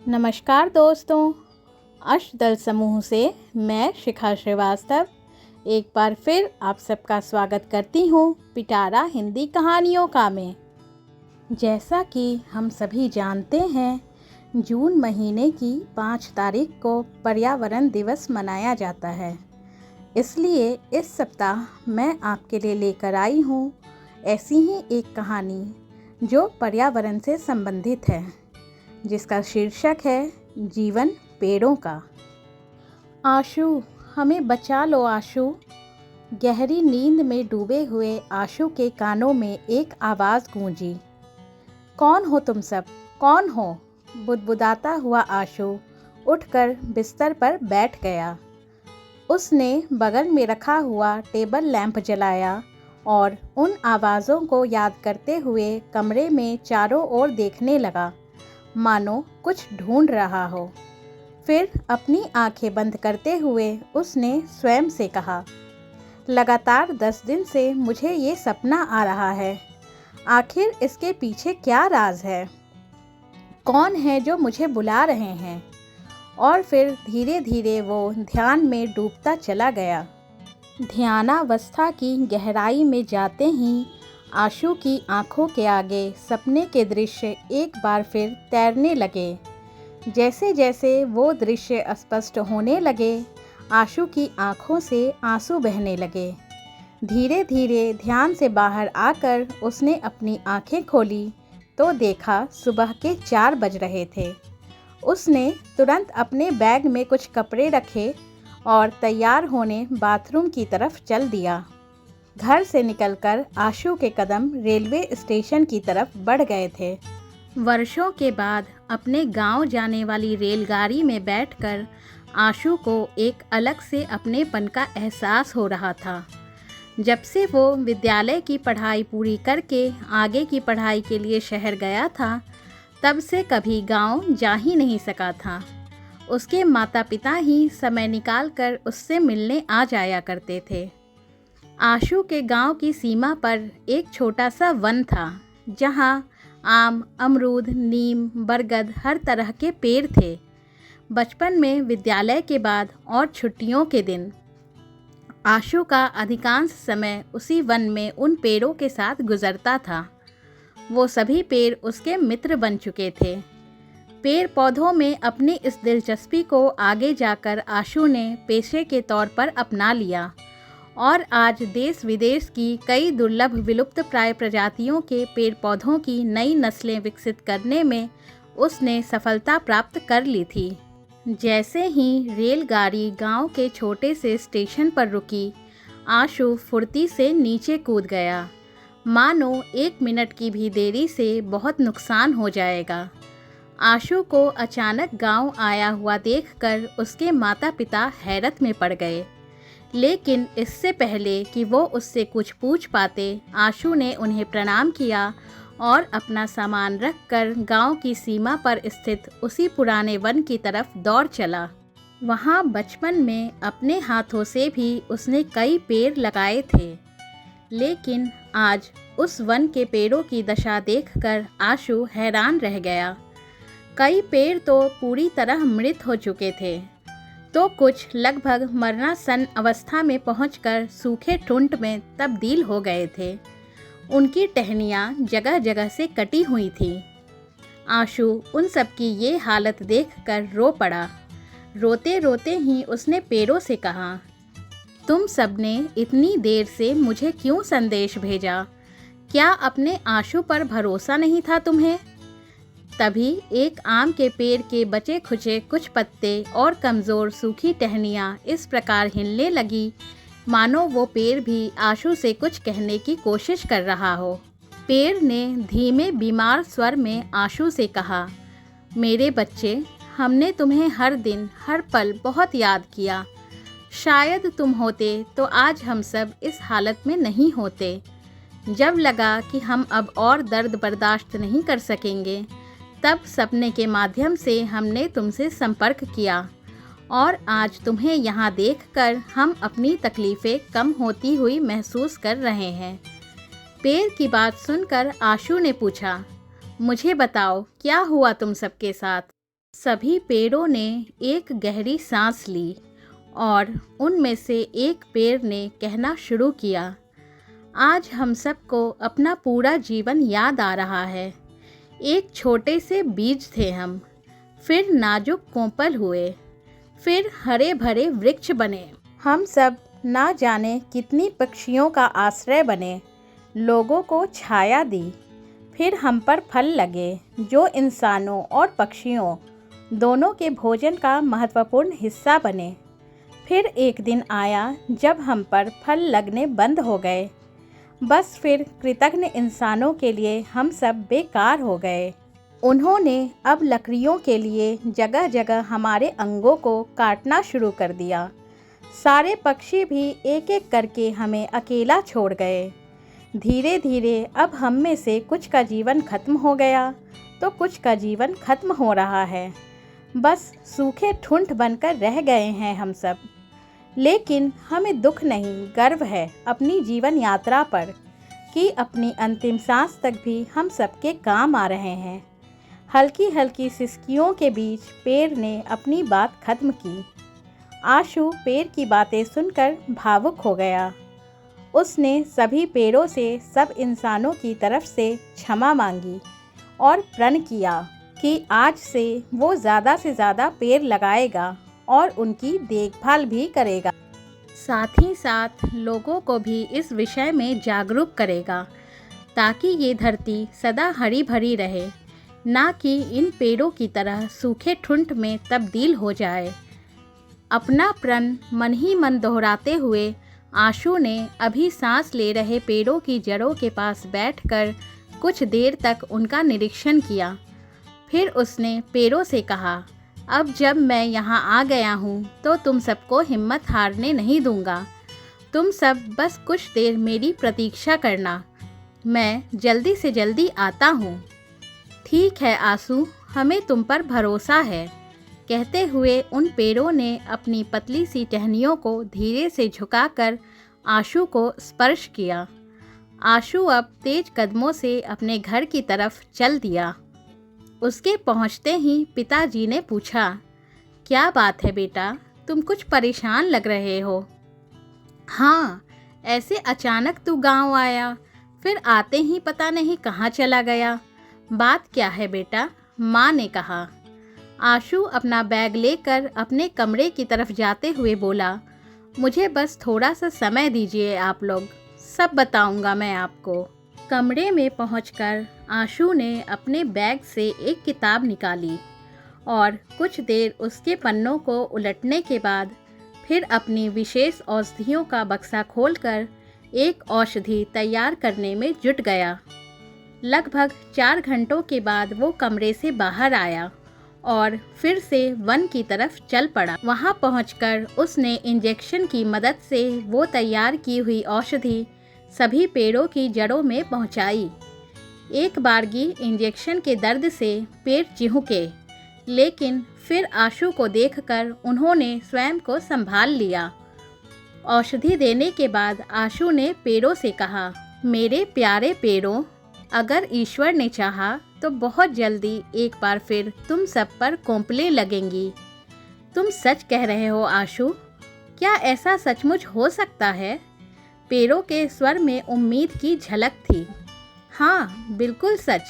नमस्कार दोस्तों, अष्टदल समूह से मैं शिखा श्रीवास्तव एक बार फिर आप सबका स्वागत करती हूँ पिटारा हिंदी कहानियों का में। जैसा कि हम सभी जानते हैं, जून महीने की 5 तारीख को पर्यावरण दिवस मनाया जाता है। इसलिए इस सप्ताह मैं आपके लिए लेकर आई हूँ ऐसी ही एक कहानी जो पर्यावरण से संबंधित है, जिसका शीर्षक है जीवन पेड़ों का। आशु, हमें बचा लो आशु। गहरी नींद में डूबे हुए आशु के कानों में एक आवाज़ गूंजी। कौन हो तुम सब, कौन हो? बुदबुदाता हुआ आशु उठकर बिस्तर पर बैठ गया। उसने बगल में रखा हुआ टेबल लैंप जलाया और उन आवाज़ों को याद करते हुए कमरे में चारों ओर देखने लगा, मानो कुछ ढूंढ रहा हो। फिर अपनी आंखें बंद करते हुए उसने स्वयं से कहा, लगातार 10 दिन से मुझे ये सपना आ रहा है। आखिर इसके पीछे क्या राज है? कौन है जो मुझे बुला रहे हैं? और फिर धीरे धीरे वो ध्यान में डूबता चला गया। ध्यानावस्था की गहराई में जाते ही आशु की आंखों के आगे सपने के दृश्य एक बार फिर तैरने लगे। जैसे जैसे वो दृश्य स्पष्ट होने लगे, आशु की आंखों से आंसू बहने लगे। धीरे धीरे ध्यान से बाहर आकर उसने अपनी आंखें खोली तो देखा सुबह के 4 बज रहे थे। उसने तुरंत अपने बैग में कुछ कपड़े रखे और तैयार होने बाथरूम की तरफ चल दिया। घर से निकलकर आशु के कदम रेलवे स्टेशन की तरफ बढ़ गए थे। वर्षों के बाद अपने गांव जाने वाली रेलगाड़ी में बैठकर आशु को एक अलग से अपनेपन का एहसास हो रहा था। जब से वो विद्यालय की पढ़ाई पूरी करके आगे की पढ़ाई के लिए शहर गया था, तब से कभी गांव जा ही नहीं सका था। उसके माता पिता ही समय निकालकर उससे मिलने आ जाया करते थे। आशु के गांव की सीमा पर एक छोटा सा वन था, जहां आम, अमरूद, नीम, बरगद हर तरह के पेड़ थे। बचपन में विद्यालय के बाद और छुट्टियों के दिन आशु का अधिकांश समय उसी वन में उन पेड़ों के साथ गुजरता था। वो सभी पेड़ उसके मित्र बन चुके थे। पेड़ पौधों में अपनी इस दिलचस्पी को आगे जाकर आशु ने पेशे के तौर पर अपना लिया और आज देश विदेश की कई दुर्लभ विलुप्त प्राय प्रजातियों के पेड़ पौधों की नई नस्लें विकसित करने में उसने सफलता प्राप्त कर ली थी। जैसे ही रेलगाड़ी गांव के छोटे से स्टेशन पर रुकी, आशु फुर्ती से नीचे कूद गया, मानो 1 मिनट की भी देरी से बहुत नुकसान हो जाएगा। आशु को अचानक गांव आया हुआ देखकर उसके माता पिता हैरत में पड़ गए, लेकिन इससे पहले कि वो उससे कुछ पूछ पाते, आशु ने उन्हें प्रणाम किया और अपना सामान रखकर गांव की सीमा पर स्थित उसी पुराने वन की तरफ दौड़ चला। वहां बचपन में अपने हाथों से भी उसने कई पेड़ लगाए थे, लेकिन आज उस वन के पेड़ों की दशा देखकर आशु हैरान रह गया। कई पेड़ तो पूरी तरह मृत हो चुके थे, तो कुछ लगभग मरणासन अवस्था में पहुंचकर सूखे ठुंड में तब्दील हो गए थे। उनकी टहनियाँ जगह जगह से कटी हुई थी। आशु उन सब की ये हालत देखकर रो पड़ा। रोते रोते ही उसने पेड़ों से कहा, तुम सबने इतनी देर से मुझे क्यों संदेश भेजा? क्या अपने आशु पर भरोसा नहीं था तुम्हें? तभी एक आम के पेड़ के बचे खुचे कुछ पत्ते और कमज़ोर सूखी टहनियाँ इस प्रकार हिलने लगी, मानो वो पेड़ भी आशु से कुछ कहने की कोशिश कर रहा हो। पेड़ ने धीमे बीमार स्वर में आशु से कहा, मेरे बच्चे, हमने तुम्हें हर दिन हर पल बहुत याद किया। शायद तुम होते तो आज हम सब इस हालत में नहीं होते। जब लगा कि हम अब और दर्द बर्दाश्त नहीं कर सकेंगे, तब सपने के माध्यम से हमने तुमसे संपर्क किया और आज तुम्हें यहाँ देखकर हम अपनी तकलीफ़ें कम होती हुई महसूस कर रहे हैं। पेड़ की बात सुनकर आशु ने पूछा, मुझे बताओ क्या हुआ तुम सबके साथ? सभी पेड़ों ने एक गहरी सांस ली और उनमें से एक पेड़ ने कहना शुरू किया, आज हम सबको अपना पूरा जीवन याद आ रहा है। एक छोटे से बीज थे हम, फिर नाजुक कोंपल हुए, फिर हरे भरे वृक्ष बने। हम सब ना जाने कितनी पक्षियों का आश्रय बने, लोगों को छाया दी, फिर हम पर फल लगे जो इंसानों और पक्षियों दोनों के भोजन का महत्वपूर्ण हिस्सा बने। फिर एक दिन आया जब हम पर फल लगने बंद हो गए। बस फिर कृतज्ञ इंसानों के लिए हम सब बेकार हो गए। उन्होंने अब लकड़ियों के लिए जगह जगह हमारे अंगों को काटना शुरू कर दिया। सारे पक्षी भी एक एक करके हमें अकेला छोड़ गए। धीरे धीरे अब हम में से कुछ का जीवन खत्म हो गया तो कुछ का जीवन खत्म हो रहा है। बस सूखे ठुंठ बनकर रह गए हैं हम सब। लेकिन हमें दुख नहीं, गर्व है अपनी जीवन यात्रा पर कि अपनी अंतिम सांस तक भी हम सबके काम आ रहे हैं। हल्की हल्की सिसकियों के बीच पेड़ ने अपनी बात खत्म की। आशु पेड़ की बातें सुनकर भावुक हो गया। उसने सभी पेड़ों से सब इंसानों की तरफ से क्षमा मांगी और प्रण किया कि आज से वो ज़्यादा से ज़्यादा पेड़ लगाएगा और उनकी देखभाल भी करेगा। साथ ही साथ लोगों को भी इस विषय में जागरूक करेगा ताकि ये धरती सदा हरी भरी रहे, ना कि इन पेड़ों की तरह सूखे ठुंठ में तब्दील हो जाए। अपना प्रण मन ही मन दोहराते हुए आशु ने अभी सांस ले रहे पेड़ों की जड़ों के पास बैठकर कुछ देर तक उनका निरीक्षण किया। फिर उसने पेड़ों से कहा, अब जब मैं यहाँ आ गया हूँ तो तुम सबको हिम्मत हारने नहीं दूँगा। तुम सब बस कुछ देर मेरी प्रतीक्षा करना, मैं जल्दी से जल्दी आता हूँ। ठीक है आशु, हमें तुम पर भरोसा है। कहते हुए उन पेड़ों ने अपनी पतली सी टहनियों को धीरे से झुकाकर आशु को स्पर्श किया। आशु अब तेज कदमों से अपने घर की तरफ चल दिया। उसके पहुंचते ही पिताजी ने पूछा, क्या बात है बेटा, तुम कुछ परेशान लग रहे हो? हाँ, ऐसे अचानक तू गांव आया, फिर आते ही पता नहीं कहाँ चला गया। बात क्या है बेटा? माँ ने कहा। आशु अपना बैग लेकर अपने कमरे की तरफ जाते हुए बोला, मुझे बस थोड़ा सा समय दीजिए आप लोग, सब बताऊंगा मैं आपको। कमरे में पहुंचकर आशु ने अपने बैग से एक किताब निकाली और कुछ देर उसके पन्नों को उलटने के बाद फिर अपनी विशेष औषधियों का बक्सा खोलकर एक औषधि तैयार करने में जुट गया। लगभग 4 घंटों के बाद वो कमरे से बाहर आया और फिर से वन की तरफ चल पड़ा। वहाँ पहुंचकर उसने इंजेक्शन की मदद से वो तैयार की हुई औषधि सभी पेड़ों की जड़ों में पहुंचाई। एक बारगी इंजेक्शन के दर्द से पेड़ चिहुके, लेकिन फिर आशु को देखकर उन्होंने स्वयं को संभाल लिया। औषधि देने के बाद आशु ने पेड़ों से कहा, मेरे प्यारे पेड़ों, अगर ईश्वर ने चाहा तो बहुत जल्दी एक बार फिर तुम सब पर कोंपलें लगेंगी। तुम सच कह रहे हो आशु? क्या ऐसा सचमुच हो सकता है? पेड़ों के स्वर में उम्मीद की झलक थी। हाँ, बिल्कुल सच,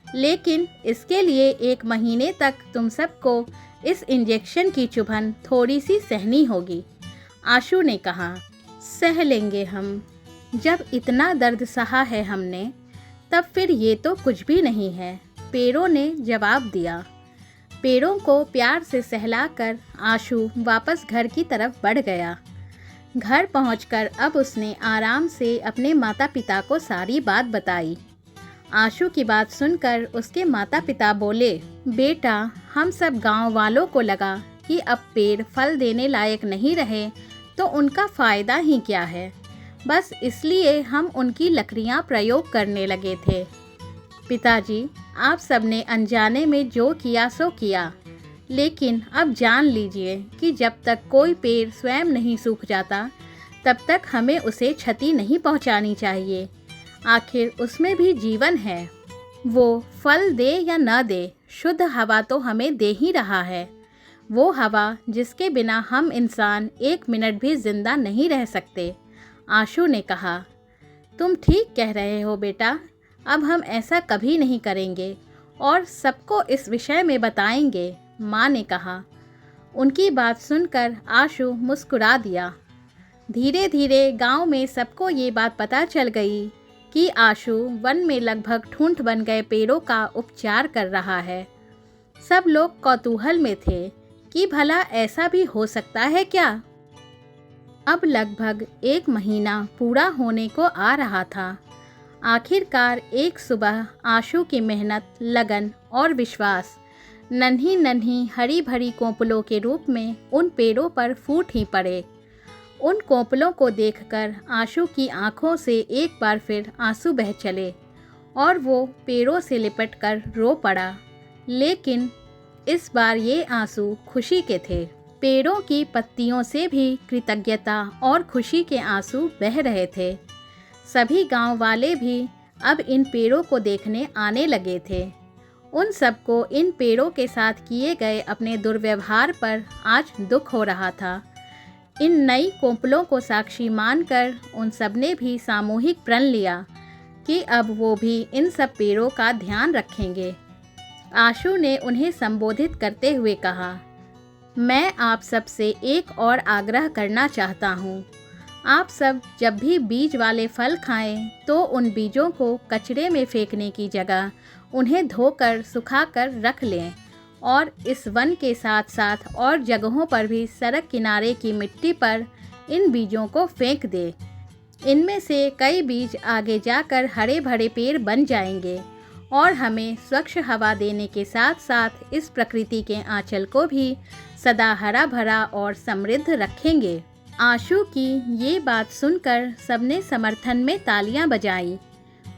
लेकिन इसके लिए 1 महीने तक तुम सबको इस इंजेक्शन की चुभन थोड़ी सी सहनी होगी। आशु ने कहा, सह लेंगे हम, जब इतना दर्द सहा है हमने तब फिर ये तो कुछ भी नहीं है, पेड़ों ने जवाब दिया। पेड़ों को प्यार से सहलाकर आशु वापस घर की तरफ बढ़ गया। घर पहुंचकर अब उसने आराम से अपने माता पिता को सारी बात बताई। आशु की बात सुनकर उसके माता पिता बोले, बेटा, हम सब गांव वालों को लगा कि अब पेड़ फल देने लायक नहीं रहे तो उनका फ़ायदा ही क्या है, बस इसलिए हम उनकी लकड़ियां प्रयोग करने लगे थे। पिताजी, आप सबने अनजाने में जो किया सो किया, लेकिन अब जान लीजिए कि जब तक कोई पेड़ स्वयं नहीं सूख जाता तब तक हमें उसे क्षति नहीं पहुंचानी चाहिए। आखिर उसमें भी जीवन है, वो फल दे या न दे, शुद्ध हवा तो हमें दे ही रहा है, वो हवा जिसके बिना हम इंसान 1 मिनट भी जिंदा नहीं रह सकते। आशु ने कहा, तुम ठीक कह रहे हो बेटा, अब हम ऐसा कभी नहीं करेंगे और सबको इस विषय में बताएंगे, माँ ने कहा। उनकी बात सुनकर आशु मुस्कुरा दिया। धीरे धीरे गांव में सबको ये बात पता चल गई कि आशु वन में लगभग ठूंठ बन गए पेड़ों का उपचार कर रहा है। सब लोग कौतूहल में थे कि भला ऐसा भी हो सकता है क्या। अब लगभग 1 महीना पूरा होने को आ रहा था। आखिरकार एक सुबह आशु की मेहनत, लगन और विश्वास नन्ही नन्ही हरी भरी कोंपलों के रूप में उन पेड़ों पर फूट ही पड़े। उन कोंपलों को देखकर आशु की आंखों से एक बार फिर आंसू बह चले और वो पेड़ों से लिपटकर रो पड़ा। लेकिन इस बार ये आंसू खुशी के थे। पेड़ों की पत्तियों से भी कृतज्ञता और खुशी के आंसू बह रहे थे। सभी गांव वाले भी अब इन पेड़ों को देखने आने लगे थे। उन सबको इन पेड़ों के साथ किए गए अपने दुर्व्यवहार पर आज दुख हो रहा था। इन नई कोंपलों को साक्षी मानकर उन सब ने भी सामूहिक प्रण लिया कि अब वो भी इन सब पेड़ों का ध्यान रखेंगे। आशु ने उन्हें संबोधित करते हुए कहा, मैं आप सब से एक और आग्रह करना चाहता हूँ। आप सब जब भी बीज वाले फल खाएं तो उन बीजों को कचरे में फेंकने की जगह उन्हें धोकर सुखाकर रख लें और इस वन के साथ साथ और जगहों पर भी सड़क किनारे की मिट्टी पर इन बीजों को फेंक दें। इनमें से कई बीज आगे जाकर हरे भरे पेड़ बन जाएंगे और हमें स्वच्छ हवा देने के साथ साथ इस प्रकृति के आंचल को भी सदा हरा भरा और समृद्ध रखेंगे। आशु की ये बात सुनकर सबने समर्थन में तालियां बजाईं।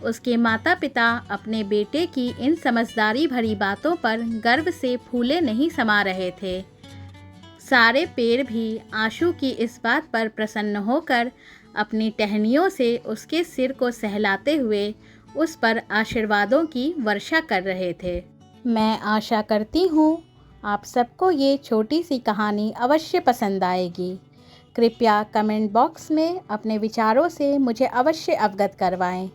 उसके माता पिता अपने बेटे की इन समझदारी भरी बातों पर गर्व से फूले नहीं समा रहे थे। सारे पेड़ भी आशु की इस बात पर प्रसन्न होकर अपनी टहनियों से उसके सिर को सहलाते हुए उस पर आशीर्वादों की वर्षा कर रहे थे। मैं आशा करती हूँ आप सबको ये छोटी सी कहानी अवश्य पसंद आएगी। कृपया कमेंट बॉक्स में अपने विचारों से मुझे अवश्य अवगत करवाएं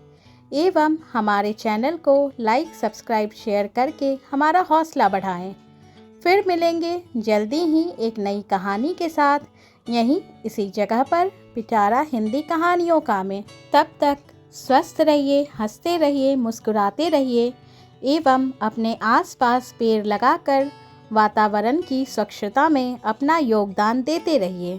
एवं हमारे चैनल को लाइक, सब्सक्राइब, शेयर करके हमारा हौसला बढ़ाएं। फिर मिलेंगे जल्दी ही एक नई कहानी के साथ यहीं इसी जगह पर पिटारा हिंदी कहानियों का में। तब तक स्वस्थ रहिए, हंसते रहिए, मुस्कुराते रहिए एवं अपने आसपास पेड़ लगाकर वातावरण की स्वच्छता में अपना योगदान देते रहिए।